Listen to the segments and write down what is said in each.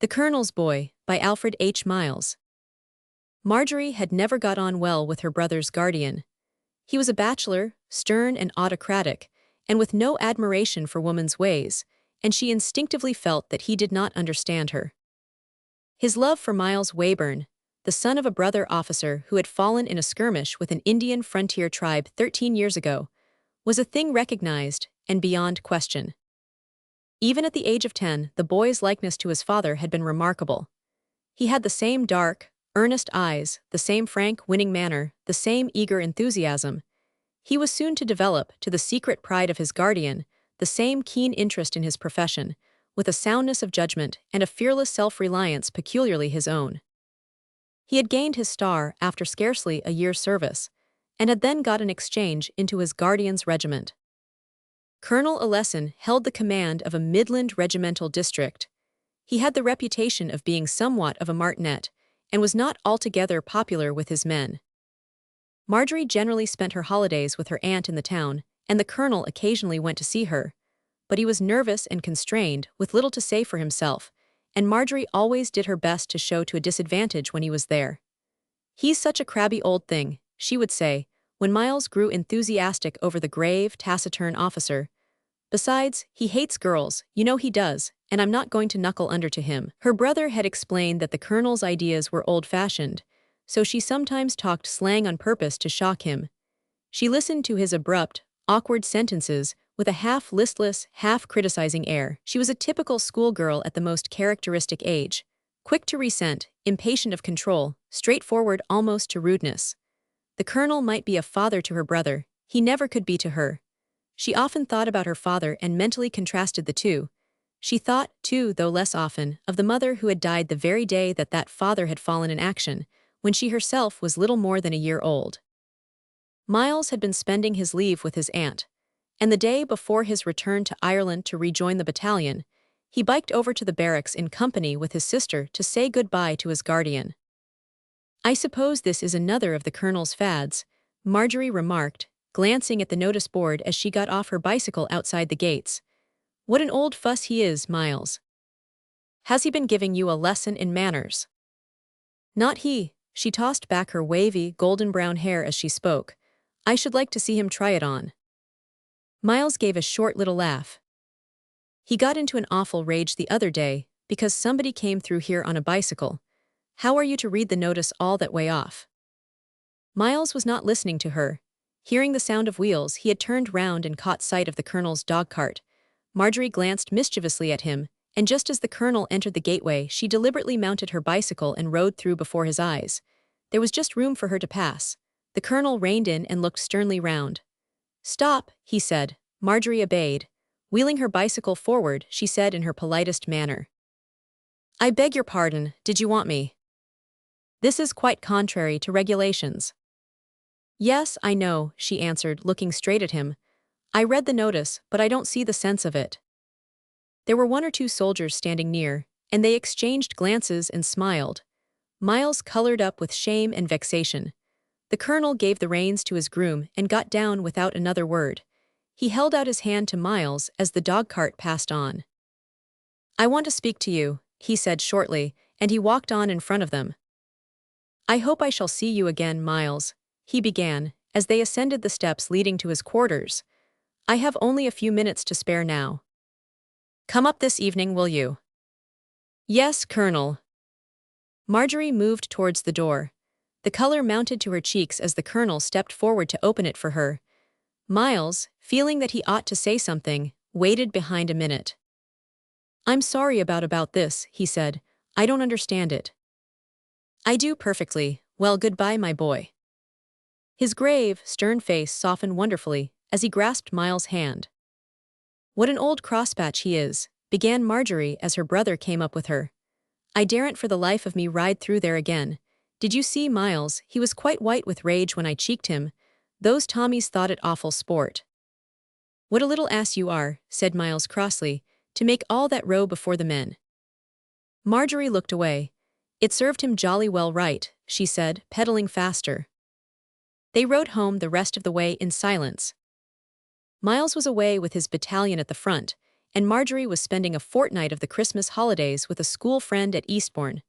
The Colonel's Boy, by Alfred H. Miles. Marjorie had never got on well with her brother's guardian. He was a bachelor, stern and autocratic, and with no admiration for woman's ways, and she instinctively felt that he did not understand her. His love for Miles Wayburn, the son of a brother officer who had fallen in a skirmish with an Indian frontier tribe 13 years ago, was a thing recognized and beyond question. Even at the age of 10, the boy's likeness to his father had been remarkable. He had the same dark, earnest eyes, the same frank, winning manner, the same eager enthusiasm. He was soon to develop, to the secret pride of his guardian, the same keen interest in his profession, with a soundness of judgment and a fearless self-reliance peculiarly his own. He had gained his star after scarcely a year's service, and had then got an exchange into his guardian's regiment. Colonel Ellison held the command of a Midland regimental district. He had the reputation of being somewhat of a martinet, and was not altogether popular with his men. Marjorie generally spent her holidays with her aunt in the town, and the colonel occasionally went to see her, but he was nervous and constrained, with little to say for himself, and Marjorie always did her best to show to a disadvantage when he was there. "He's such a crabby old thing," she would say, when Miles grew enthusiastic over the grave, taciturn officer. "Besides, he hates girls, you know he does, and I'm not going to knuckle under to him." Her brother had explained that the colonel's ideas were old-fashioned, so she sometimes talked slang on purpose to shock him. She listened to his abrupt, awkward sentences with a half-listless, half-criticizing air. She was a typical schoolgirl at the most characteristic age, quick to resent, impatient of control, straightforward almost to rudeness. The colonel might be a father to her brother, he never could be to her. She often thought about her father and mentally contrasted the two. She thought, too, though less often, of the mother who had died the very day that that father had fallen in action, when she herself was little more than a year old. Miles had been spending his leave with his aunt, and the day before his return to Ireland to rejoin the battalion, he biked over to the barracks in company with his sister to say goodbye to his guardian. "I suppose this is another of the colonel's fads," Marjorie remarked, glancing at the notice board as she got off her bicycle outside the gates. "What an old fuss he is, Miles. Has he been giving you a lesson in manners?" "Not he." She tossed back her wavy, golden-brown hair as she spoke. "I should like to see him try it on." Miles gave a short little laugh. "He got into an awful rage the other day, because somebody came through here on a bicycle. How are you to read the notice all that way off?" Miles was not listening to her. Hearing the sound of wheels, he had turned round and caught sight of the colonel's dog-cart. Marjorie glanced mischievously at him, and just as the colonel entered the gateway, she deliberately mounted her bicycle and rode through before his eyes. There was just room for her to pass. The colonel reined in and looked sternly round. "Stop," he said. Marjorie obeyed. Wheeling her bicycle forward, she said in her politest manner, "I beg your pardon, did you want me? This is quite contrary to regulations." "Yes, I know," she answered, looking straight at him. "I read the notice, but I don't see the sense of it." There were one or two soldiers standing near, and they exchanged glances and smiled. Miles colored up with shame and vexation. The colonel gave the reins to his groom and got down without another word. He held out his hand to Miles as the dog-cart passed on. "I want to speak to you," he said shortly, and he walked on in front of them. "I hope I shall see you again, Miles," he began, as they ascended the steps leading to his quarters. "I have only a few minutes to spare now. Come up this evening, will you?" "Yes, Colonel." Marjorie moved towards the door. The color mounted to her cheeks as the colonel stepped forward to open it for her. Miles, feeling that he ought to say something, waited behind a minute. "I'm sorry about this," he said. "I don't understand it." "I do perfectly. Well, goodbye, my boy." His grave, stern face softened wonderfully as he grasped Miles' hand. "What an old crosspatch he is," began Marjorie as her brother came up with her. "I daren't for the life of me ride through there again. Did you see Miles? He was quite white with rage when I cheeked him. Those Tommies thought it awful sport." "What a little ass you are," said Miles crossly, "to make all that row before the men." Marjorie looked away. "It served him jolly well right," she said, pedaling faster. They rode home the rest of the way in silence. Miles was away with his battalion at the front, and Marjorie was spending a fortnight of the Christmas holidays with a school friend at Eastbourne.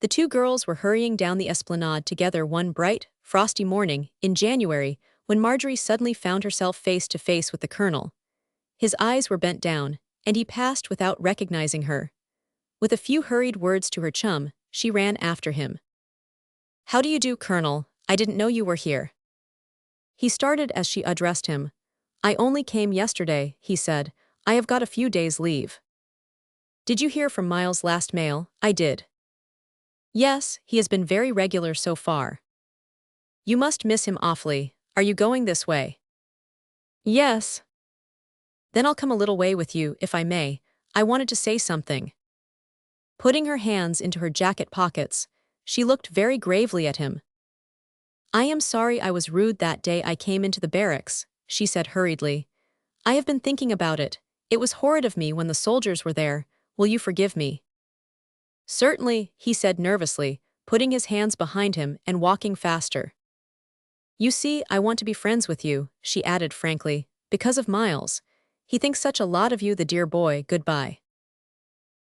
The two girls were hurrying down the esplanade together one bright, frosty morning in January when Marjorie suddenly found herself face to face with the Colonel. His eyes were bent down, and he passed without recognizing her. With a few hurried words to her chum, she ran after him. "How do you do, Colonel? I didn't know you were here." He started as she addressed him. "I only came yesterday," he said. "I have got a few days' leave." "Did you hear from Miles' last mail?" "I did." "Yes, he has been very regular so far." "You must miss him awfully. Are you going this way?" "Yes." "Then I'll come a little way with you, if I may. I wanted to say something." Putting her hands into her jacket pockets, she looked very gravely at him. "I am sorry I was rude that day I came into the barracks," she said hurriedly. "I have been thinking about it. It was horrid of me when the soldiers were there. Will you forgive me?" "Certainly," he said nervously, putting his hands behind him and walking faster. "You see, I want to be friends with you," she added frankly, "because of Miles. He thinks such a lot of you, the dear boy. Goodbye."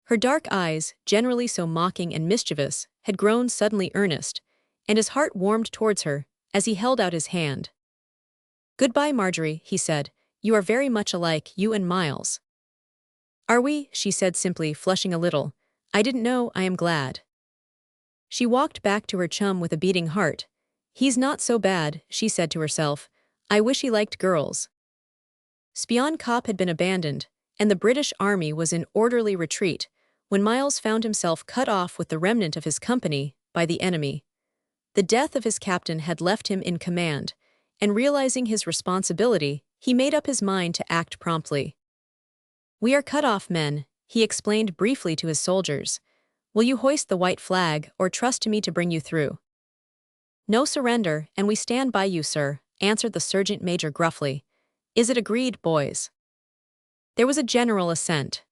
Her dark eyes, generally so mocking and mischievous, had grown suddenly earnest, and his heart warmed towards her as he held out his hand. "Goodbye, Marjorie," he said. "You are very much alike, you and Miles." "Are we?" she said simply, flushing a little. "I didn't know. I am glad." She walked back to her chum with a beating heart. "He's not so bad," she said to herself. "I wish he liked girls." Spion Kop had been abandoned, and the British Army was in orderly retreat, when Miles found himself cut off with the remnant of his company by the enemy. The death of his captain had left him in command, and realizing his responsibility, he made up his mind to act promptly. "We are cut off, men," he explained briefly to his soldiers. "Will you hoist the white flag, or trust to me to bring you through?" "No surrender, and we stand by you, sir," answered the sergeant major gruffly. "Is it agreed, boys?" There was a general assent.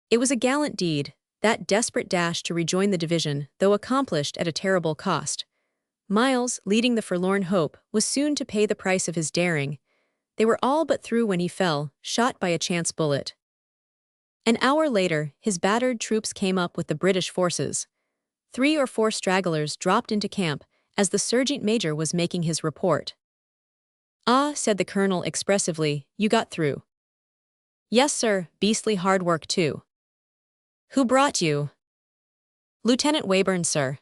It was a gallant deed, that desperate dash to rejoin the division, though accomplished at a terrible cost. Miles, leading the forlorn hope, was soon to pay the price of his daring. They were all but through when he fell, shot by a chance bullet. An hour later, his battered troops came up with the British forces. 3 or 4 stragglers dropped into camp as the sergeant major was making his report. "Ah," said the colonel expressively, "you got through." "Yes, sir, beastly hard work too." "Who brought you?" "Lieutenant Weyburn, sir."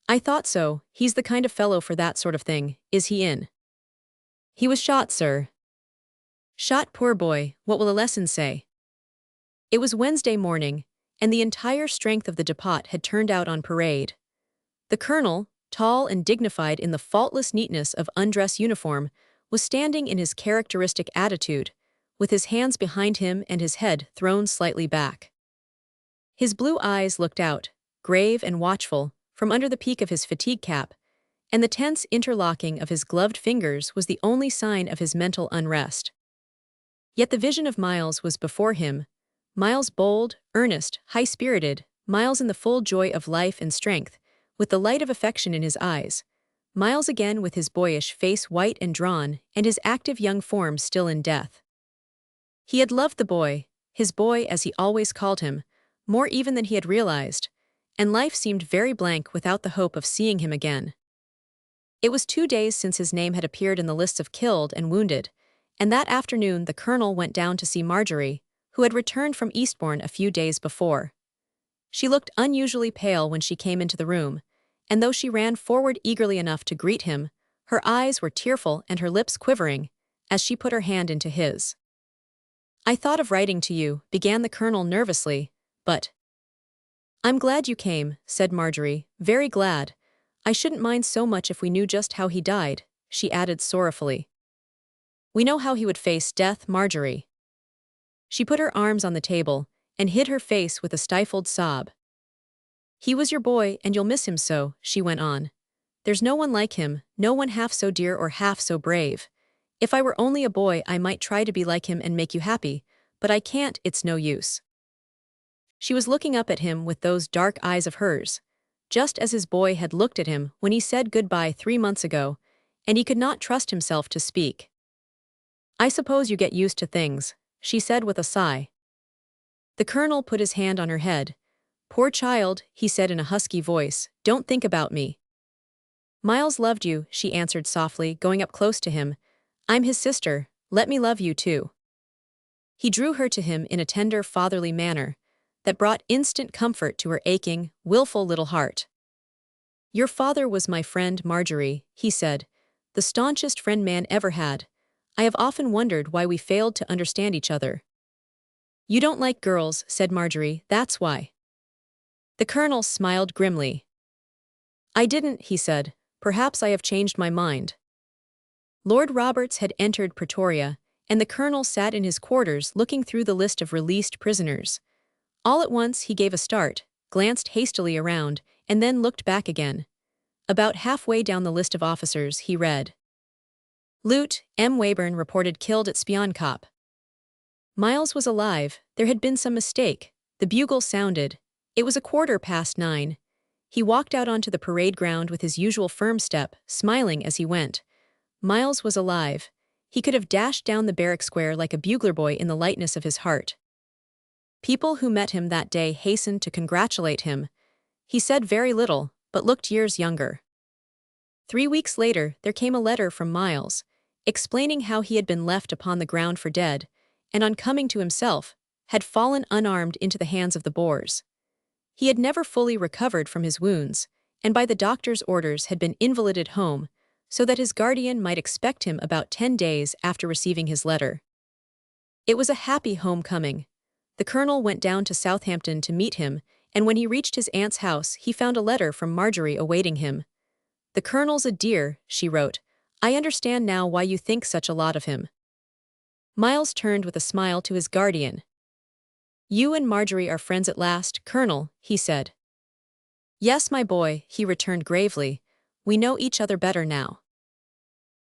"I thought so. He's the kind of fellow for that sort of thing. Is he in?" "He was shot, sir." "Shot, poor boy. What will a lesson say?" It was Wednesday morning, and the entire strength of the depot had turned out on parade. The colonel, tall and dignified in the faultless neatness of undress uniform, was standing in his characteristic attitude, with his hands behind him and his head thrown slightly back. His blue eyes looked out, grave and watchful, from under the peak of his fatigue cap, and the tense interlocking of his gloved fingers was the only sign of his mental unrest. Yet the vision of Miles was before him, Miles bold, earnest, high-spirited, Miles in the full joy of life and strength, with the light of affection in his eyes, Miles again with his boyish face white and drawn and his active young form still in death. He had loved the boy, his boy as he always called him, more even than he had realized, and life seemed very blank without the hope of seeing him again. It was 2 days since his name had appeared in the lists of killed and wounded, and that afternoon the colonel went down to see Marjorie, who had returned from Eastbourne a few days before. She looked unusually pale when she came into the room, and though she ran forward eagerly enough to greet him, her eyes were tearful and her lips quivering, as she put her hand into his. "I thought of writing to you," began the colonel nervously, "but—" "I'm glad you came," said Marjorie, "very glad. I shouldn't mind so much if we knew just how he died," she added sorrowfully. "We know how he would face death, Marjorie." She put her arms on the table and hid her face with a stifled sob. "He was your boy, and you'll miss him so," she went on. "There's no one like him, no one half so dear or half so brave. If I were only a boy, I might try to be like him and make you happy, but I can't, it's no use." She was looking up at him with those dark eyes of hers, just as his boy had looked at him when he said goodbye 3 months ago, and he could not trust himself to speak. "I suppose you get used to things," she said with a sigh. The colonel put his hand on her head. Poor child, he said in a husky voice, don't think about me. Miles loved you, she answered softly, going up close to him. I'm his sister, let me love you too. He drew her to him in a tender fatherly manner that brought instant comfort to her aching, willful little heart. Your father was my friend Marjorie, he said, the staunchest friend man ever had. I have often wondered why we failed to understand each other. You don't like girls, said Marjorie, that's why. The colonel smiled grimly. I didn't, he said, perhaps I have changed my mind. Lord Roberts had entered Pretoria, and the colonel sat in his quarters looking through the list of released prisoners. All at once he gave a start, glanced hastily around, and then looked back again. About halfway down the list of officers, he read. Lute, M. Wayburn reported killed at Spionkop. Miles was alive, there had been some mistake. The bugle sounded. It was 9:15. He walked out onto the parade ground with his usual firm step, smiling as he went. Miles was alive. He could have dashed down the barrack square like a bugler boy in the lightness of his heart. People who met him that day hastened to congratulate him. He said very little, but looked years younger. 3 weeks later, there came a letter from Miles, explaining how he had been left upon the ground for dead, and on coming to himself, had fallen unarmed into the hands of the Boers. He had never fully recovered from his wounds, and by the doctor's orders had been invalided home, so that his guardian might expect him about 10 days after receiving his letter. It was a happy homecoming. The colonel went down to Southampton to meet him, and when he reached his aunt's house, he found a letter from Marjorie awaiting him. The colonel's a dear, she wrote. I understand now why you think such a lot of him. Miles turned with a smile to his guardian. You and Marjorie are friends at last, Colonel, he said. Yes, my boy, he returned gravely. We know each other better now.